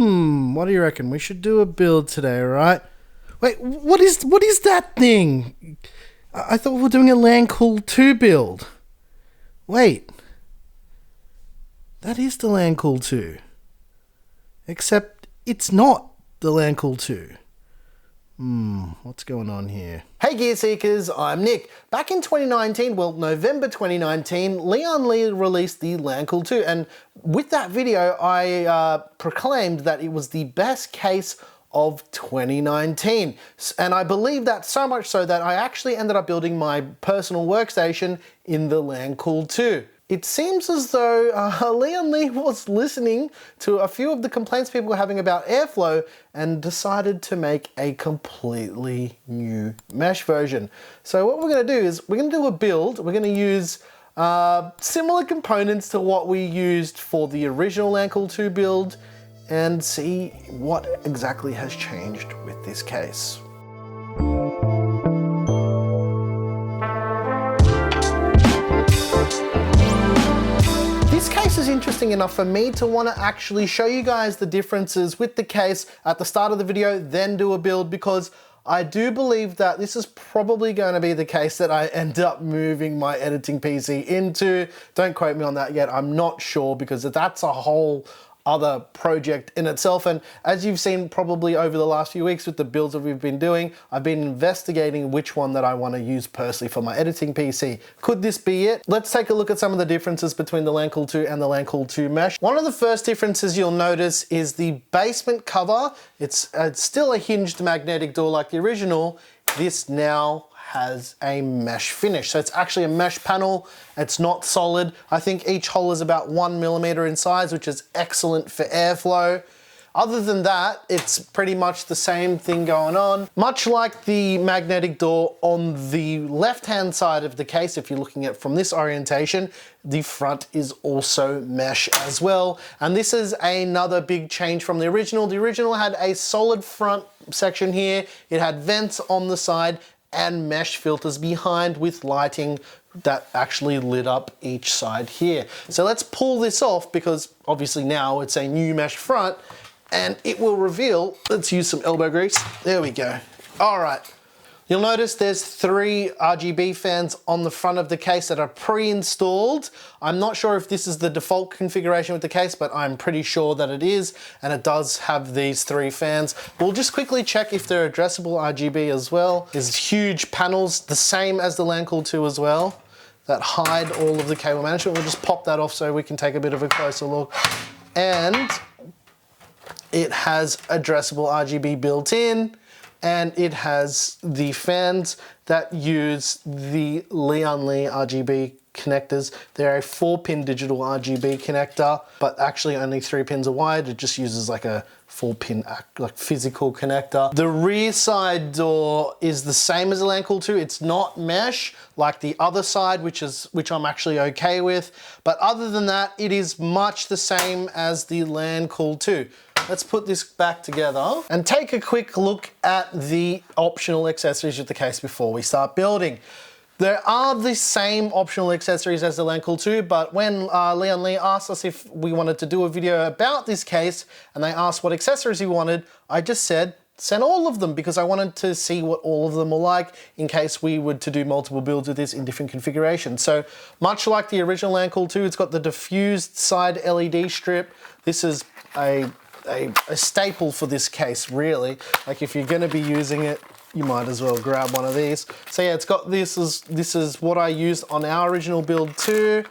What do you reckon? We should do a build today, right? Wait, what is that thing? I thought we were doing a Lancool II build. Wait. That is the Lancool II. Except it's not the Lancool II. What's going on here? Hey Gear Seekers, I'm Nick. Back in 2019, well, November 2019, Lian-Li released the Lancool II, and with that video, I proclaimed that it was the best case of 2019. And I believe that so much so that I actually ended up building my personal workstation in the Lancool II. It seems as though Lian-Li was listening to a few of the complaints people were having about airflow and decided to make a completely new mesh version. So what we're going to do is we're going to do a build. We're going to use similar components to what we used for the original Lancool II build and see what exactly has changed with this case. This case is interesting enough for me to want to actually show you guys the differences with the case at the start of the video, then do a build, because I do believe that this is probably going to be the case that I end up moving my editing PC into. Don't quote me on that yet, I'm not sure, because that's a whole other project in itself. And as you've seen probably over the last few weeks with the builds that we've been doing, I've been investigating which one that I want to use personally for my editing PC. Could this be it? Let's take a look at some of the differences between the Lancool II and the Lancool II Mesh. One of the first differences you'll notice is the basement cover. It's still a hinged magnetic door like the original. This now has a mesh finish. So it's actually a mesh panel. It's not solid. I think each hole is about 1 millimeter in size, which is excellent for airflow. Other than that, it's pretty much the same thing going on. Much like the magnetic door on the left-hand side of the case, if you're looking at it from this orientation, the front is also mesh as well. And this is another big change from the original. The original had a solid front section here. It had vents on the side and mesh filters behind with lighting that actually lit up each side here. So let's pull this off, because obviously now it's a new mesh front and it will reveal. Let's use some elbow grease. There we go. All right. You'll notice there's 3 RGB fans on the front of the case that are pre-installed. I'm not sure if this is the default configuration with the case, but I'm pretty sure that it is, and it does have these 3 fans. We'll just quickly check if they're addressable RGB as well. There's huge panels, the same as the Lancool II as well, that hide all of the cable management. We'll just pop that off so we can take a bit of a closer look. And it has addressable RGB built in, and it has the fans that use the Lian-Li RGB connectors. They're a 4-pin digital RGB connector, but actually only 3 pins are wired. It just uses like a 4-pin like physical connector. The rear side door is the same as the Lancool II. It's not mesh like the other side, which I'm actually okay with. But other than that, it is much the same as the Lancool II. Let's put this back together and take a quick look at the optional accessories with the case before we start building. There are the same optional accessories as the Lancool II, but when Lian-Li asked us if we wanted to do a video about this case, and they asked what accessories we wanted, I just said, send all of them, because I wanted to see what all of them were like in case we were to do multiple builds with this in different configurations. So much like the original Lancool II, it's got the diffused side LED strip. This is a staple for this case, really. Like if you're gonna be using it, you might as well grab one of these. So yeah, it's got this is what I used on our original build too.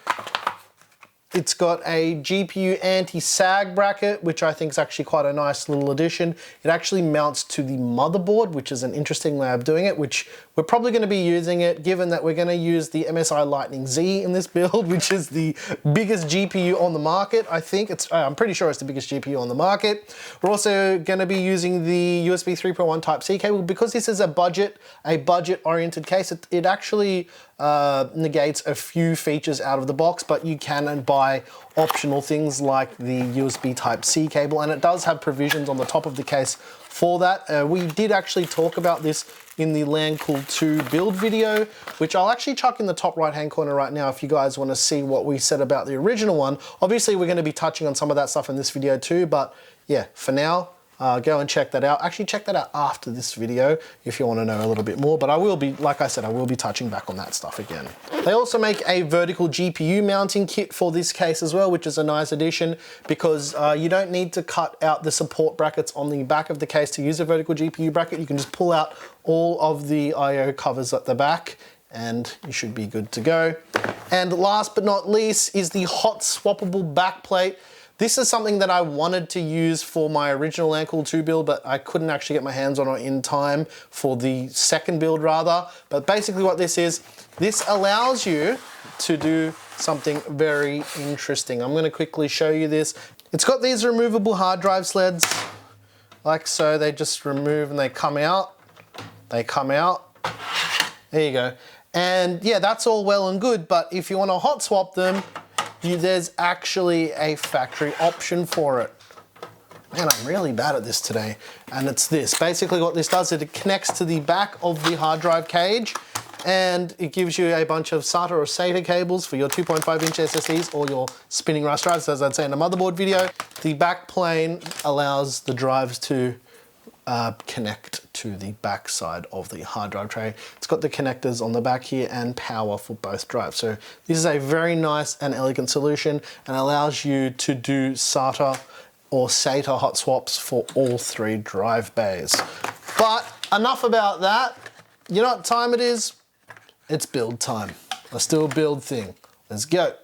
It's got a GPU anti-sag bracket, which I think is actually quite a nice little addition. It actually mounts to the motherboard, which is an interesting way of doing it, which we're probably going to be using it, given that we're going to use the MSI Lightning Z in this build, which is the biggest GPU on the market. I think I'm pretty sure it's the biggest GPU on the market. We're also going to be using the USB 3.1 Type-C cable. Because this is a budget-oriented case, it actually negates a few features out of the box, but you can buy optional things like the USB Type-C cable, and it does have provisions on the top of the case for that. We did actually talk about this in the Lancool II build video, which I'll actually chuck in the top right-hand corner right now if you guys want to see what we said about the original one. Obviously, we're going to be touching on some of that stuff in this video too, but yeah, for now, go and check that out. Actually, check that out after this video if you want to know a little bit more, but I will be, like I said, I will be touching back on that stuff again. They also make a vertical GPU mounting kit for this case as well, which is a nice addition because you don't need to cut out the support brackets on the back of the case to use a vertical GPU bracket. You can just pull out all of the IO covers at the back and you should be good to go. And last but not least is the hot swappable backplate. This is something that I wanted to use for my original Lancool 2 build, but I couldn't actually get my hands on it in time for the second build rather. But basically what this is, this allows you to do something very interesting. I'm gonna quickly show you this. It's got these removable hard drive sleds, like so. They just remove and they come out. They come out. There you go. And yeah, that's all well and good, but if you wanna hot swap them, there's actually a factory option for it. Man, I'm really bad at this today. And it's this. Basically what this does is it connects to the back of the hard drive cage and it gives you a bunch of SATA or SATA cables for your 2.5-inch SSDs or your spinning rush drives, as I'd say in the motherboard video. The back plane allows the drives to connect to the back side of the hard drive tray. It's got the connectors on the back here and power for both drives. So this is a very nice and elegant solution and allows you to do SATA or SATA hot swaps for all 3 drive bays. But enough about that. You know what time it is? It's build time. Let's do a build thing. Let's go.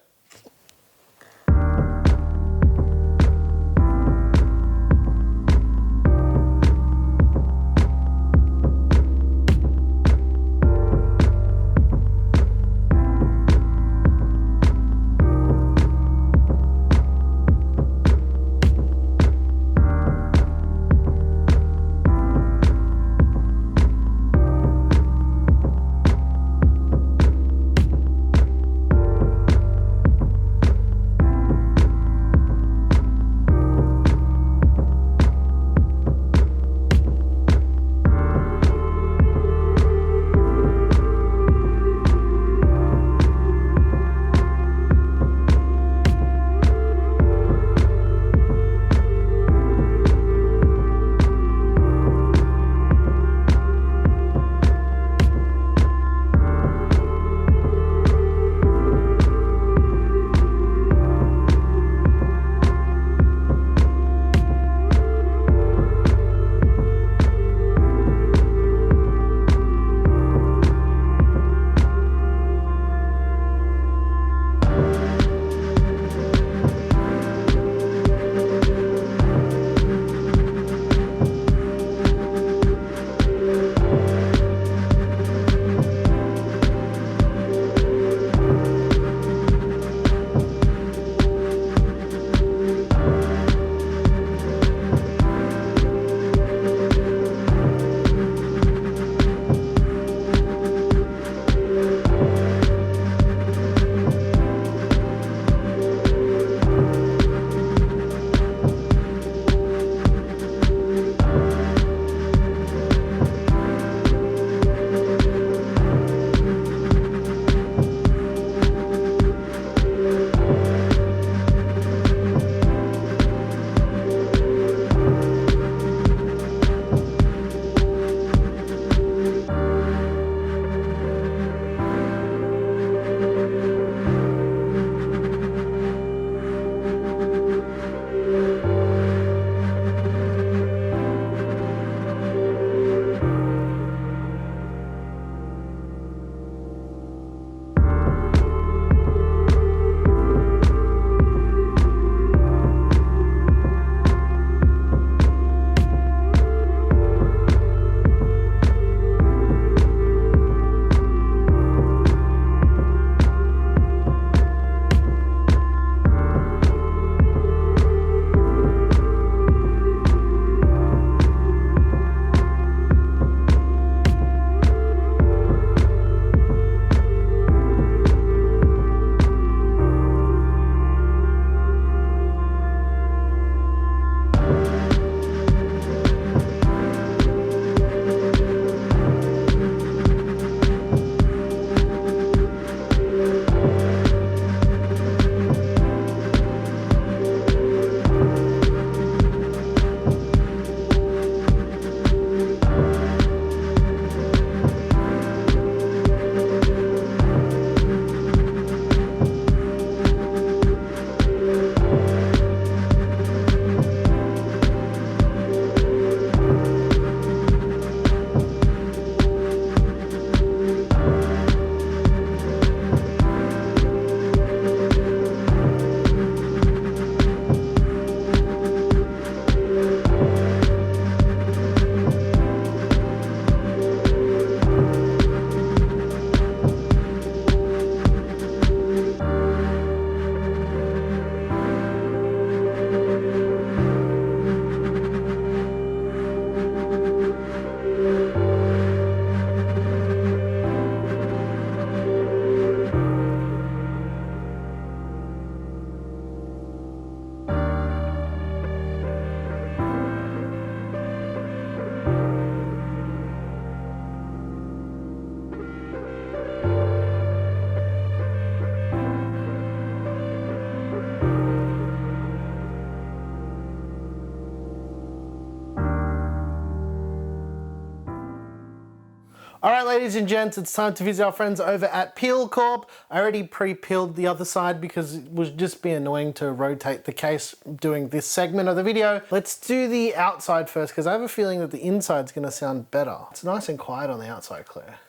All right, ladies and gents, it's time to visit our friends over at Corp. I already pre-peeled the other side because it would just be annoying to rotate the case doing this segment of the video. Let's do the outside first because I have a feeling that the inside's gonna sound better. It's nice and quiet on the outside, Claire.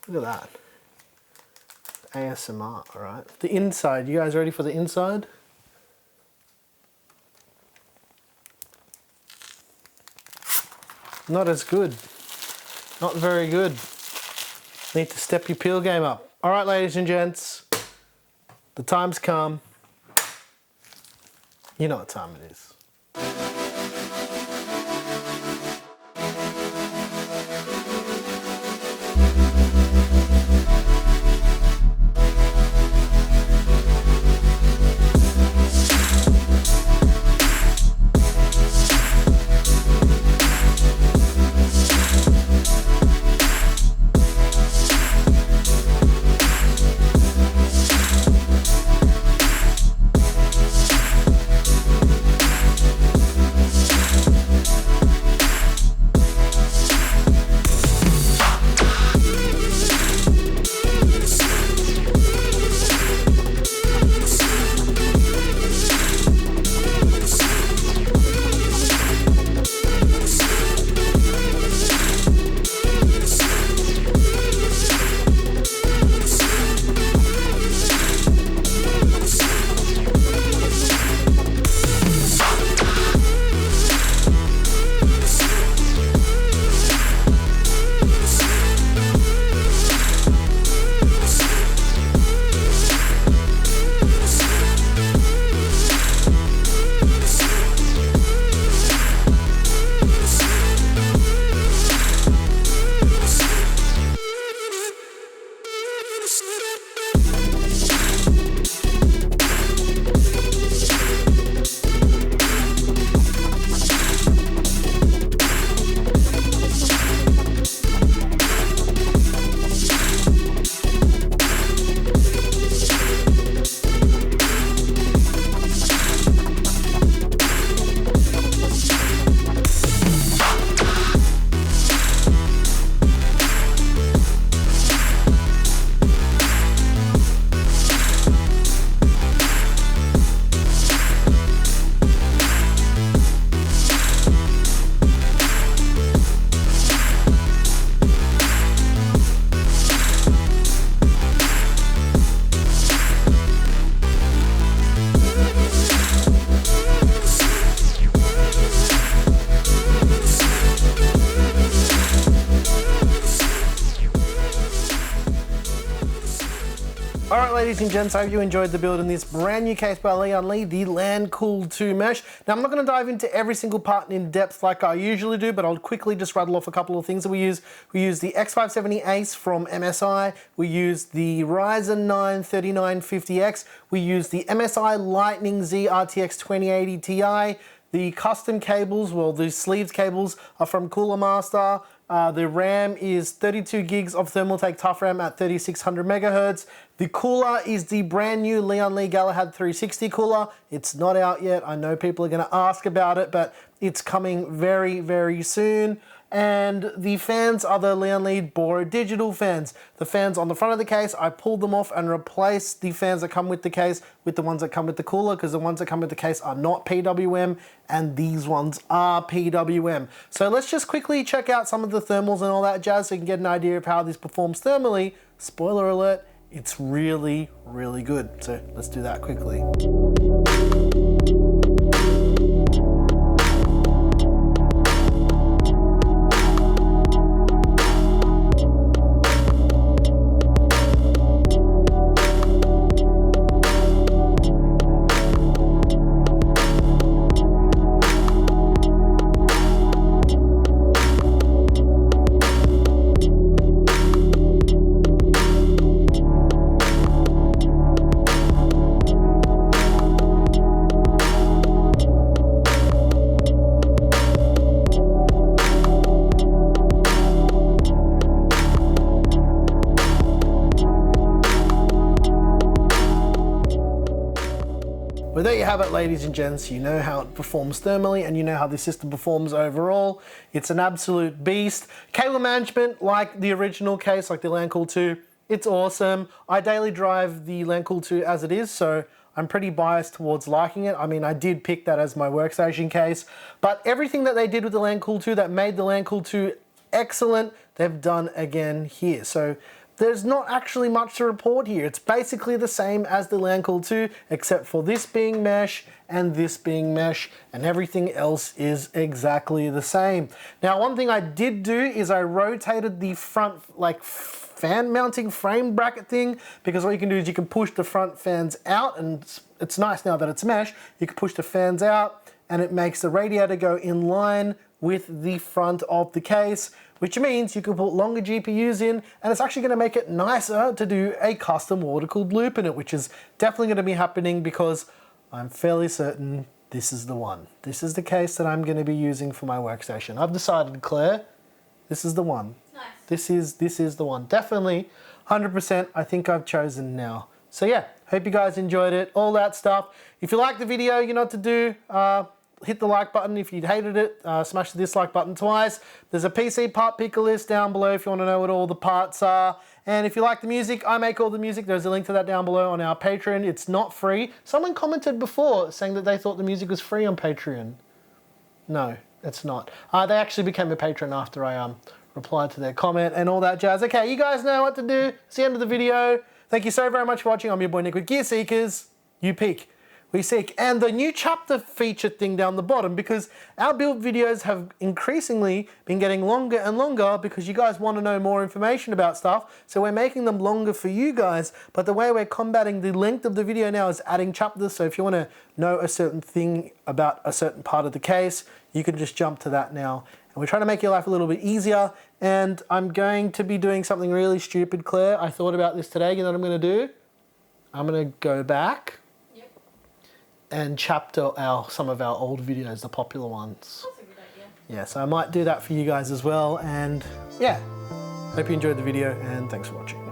Look at that. ASMR, all right. The inside, you guys ready for the inside? Not as good. Not very good. Need to step your peel game up. All right, ladies and gents, the time's come. You know what time it is. Alright, ladies and gents, I hope you enjoyed the build in this brand new case by Lian-Li, the Lancool II Mesh. Now, I'm not going to dive into every single part in depth like I usually do, but I'll quickly just rattle off a couple of things that we use. We use the X570 Ace from MSI. We use the Ryzen 9 3950X. We use the MSI Lightning Z RTX 2080 Ti. The custom cables, well, the sleeves cables are from Cooler Master. The RAM is 32 gigs of Thermaltake TOUGHRAM at 3600 megahertz. The cooler is the brand new Lian-Li Galahad 360 cooler. It's not out yet. I know people are going to ask about it, but it's coming very, very soon. And the fans are the Lian-Li Bora Digital fans. The fans on the front of the case, I pulled them off and replaced the fans that come with the case with the ones that come with the cooler, because the ones that come with the case are not PWM and these ones are PWM. So let's just quickly check out some of the thermals and all that jazz so you can get an idea of how this performs thermally. Spoiler alert, it's really, really good. So let's do that quickly. have it, ladies and gents. You know how it performs thermally and you know how the system performs overall. It's an absolute beast. Cable management, like the original case, like the Lancool 2, it's awesome. I daily drive the Lancool 2 as it is, so I'm pretty biased towards liking it. I mean, I did pick that as my workstation case, but everything that they did with the Lancool 2 that made the Lancool 2 excellent, they've done again here. So there's not actually much to report here. It's basically the same as the Lancool 2, except for this being mesh and this being mesh, and everything else is exactly the same. Now, one thing I did do is I rotated the front, like, fan mounting frame bracket thing, because what you can do is you can push the front fans out, and it's nice now that it's mesh, you can push the fans out and it makes the radiator go in line with the front of the case, which means you can put longer GPUs in, and it's actually going to make it nicer to do a custom water-cooled loop in it, which is definitely going to be happening because I'm fairly certain this is the one. This is the case that I'm going to be using for my workstation. I've decided, Claire, this is the one. Nice. This is the one. Definitely, 100%, I think I've chosen now. So yeah, hope you guys enjoyed it, all that stuff. If you liked the video, you know what to do. Hit the like button. If you hated it, smash the dislike button twice. There's a PC part picker list down below if you want to know what all the parts are. And if you like the music, I make all the music. There's a link to that down below on our Patreon. It's not free. Someone commented before saying that they thought the music was free on Patreon. No, it's not. They actually became a patron after I replied to their comment and all that jazz. Okay, you guys know what to do. It's the end of the video. Thank you so very much for watching. I'm your boy Nick with Gear Seekers. You pick, we seek. And the new chapter feature thing down the bottom, because our build videos have increasingly been getting longer and longer because you guys want to know more information about stuff. So we're making them longer for you guys. But the way we're combating the length of the video now is adding chapters. So if you want to know a certain thing about a certain part of the case, you can just jump to that now. And we're trying to make your life a little bit easier. And I'm going to be doing something really stupid, Claire. I thought about this today. You know what I'm going to do? I'm going to go back and chapter some of our old videos, the popular ones. That's a good idea. Yeah, so I might do that for you guys as well. And yeah, hope you enjoyed the video and thanks for watching.